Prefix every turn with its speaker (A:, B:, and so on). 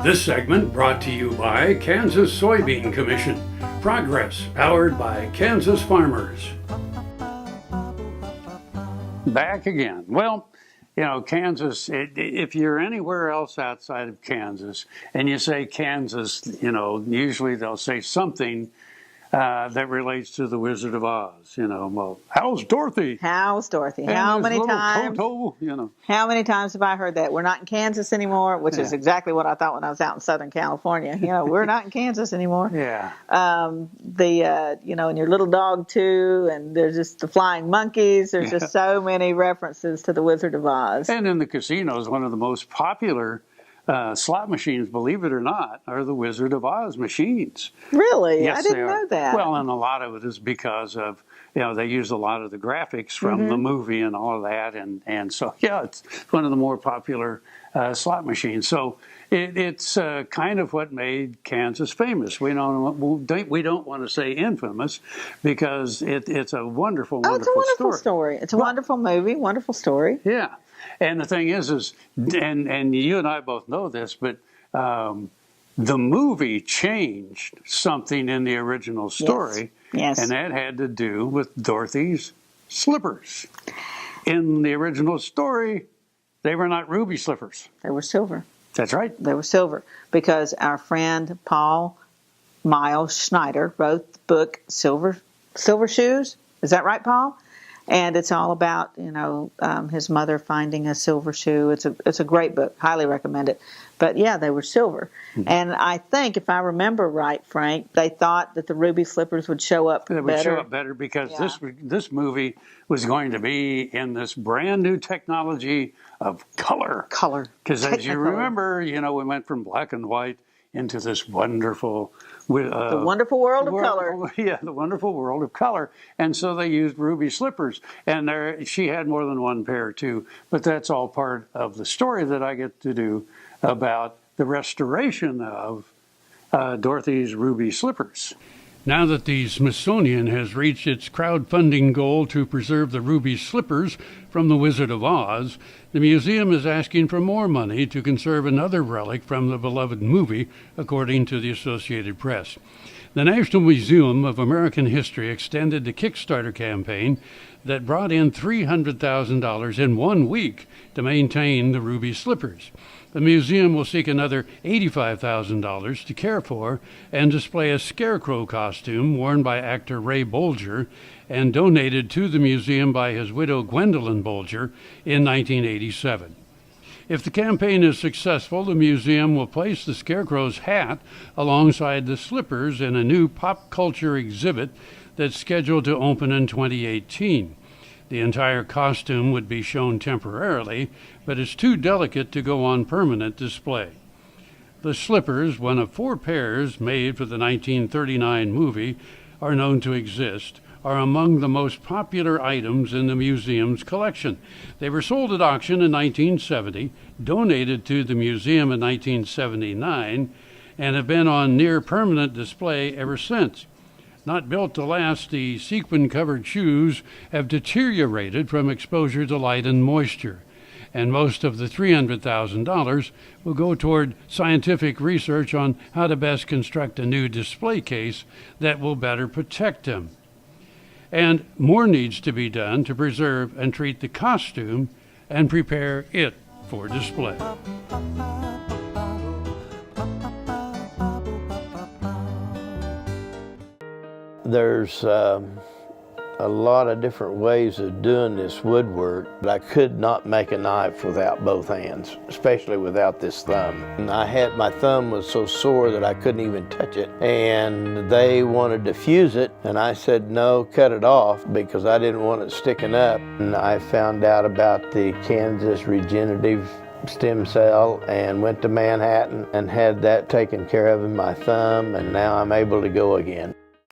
A: This segment brought to you by Kansas Soybean Commission. Progress powered by Kansas farmers. Back again. Well, you know, Kansas, if you're anywhere else outside of Kansas and you say Kansas, you know, usually they'll say something that relates to the Wizard of Oz. You know, well, how's Dorothy?
B: How's Dorothy?
A: And
B: How
A: his
B: many
A: little
B: times?
A: Toto, you know.
B: How many times have I heard that? We're not in Kansas anymore, which is exactly what I thought when I was out in Southern California. You know, we're not in Kansas anymore.
A: Yeah.
B: You know, and your little dog too, and there's just the flying monkeys. There's just so many references to the Wizard of Oz.
A: And in the casinos, one of the most popular slot machines, believe it or not, are the Wizard of Oz machines.
B: Really?
A: Yes,
B: I didn't know that.
A: Well, and a lot of it is because of, you know, they use a lot of the graphics from the movie and all of that. And so, yeah, it's one of the more popular slot machines. So it's kind of what made Kansas famous. We don't want to say infamous because it's a wonderful,
B: it's a wonderful story. It's a wonderful movie, wonderful story.
A: Yeah. And the thing is and you and I both know this, but the movie changed something in the original story.
B: Yes.
A: And that had to do with Dorothy's slippers. In the original story, they were not ruby slippers.
B: They were silver.
A: That's right.
B: They were silver because our friend Paul Miles Schneider wrote the book Silver Shoes. Is that right, Paul? And it's all about, you know, his mother finding a silver shoe. It's a great book. Highly recommend it. But yeah, they were silver. Mm-hmm. And I think, if I remember right, Frank, they thought that the ruby slippers would show up better.
A: They would show up better because this movie was going to be in this brand new technology of color.
B: Color.
A: Because as you remember, you know, we went from black and white into this wonderful
B: the wonderful world of color.
A: Yeah, the wonderful world of color. And so they used ruby slippers. And she had more than one pair, too. But that's all part of the story that I get to do about the restoration of Dorothy's ruby slippers. Now that the Smithsonian has reached its crowdfunding goal to preserve the ruby slippers from the Wizard of Oz, the museum is asking for more money to conserve another relic from the beloved movie, according to the Associated Press. The National Museum of American History extended the Kickstarter campaign that brought in $300,000 in 1 week to maintain the ruby slippers. The museum will seek another $85,000 to care for and display a scarecrow costume worn by actor Ray Bolger and donated to the museum by his widow Gwendolyn Bolger in 1987. If the campaign is successful, the museum will place the scarecrow's hat alongside the slippers in a new pop culture exhibit that's scheduled to open in 2018. The entire costume would be shown temporarily, but it's too delicate to go on permanent display. The slippers, one of 4 pairs made for the 1939 movie, are known to exist, are among the most popular items in the museum's collection. They were sold at auction in 1970, donated to the museum in 1979, and have been on near-permanent display ever since. Not built to last, the sequin-covered shoes have deteriorated from exposure to light and moisture, and most of the $300,000 will go toward scientific research on how to best construct a new display case that will better protect them. And more needs to be done to preserve and treat the costume and prepare it for display.
C: There's a lot of different ways of doing this woodwork, but I could not make a knife without both hands, especially without this thumb. And my thumb was so sore that I couldn't even touch it, and they wanted to fuse it, and I said no, cut it off, because I didn't want it sticking up. And I found out about the Kansas Regenerative Stem Cell and went to Manhattan and had that taken care of in my thumb, and now I'm able to go again.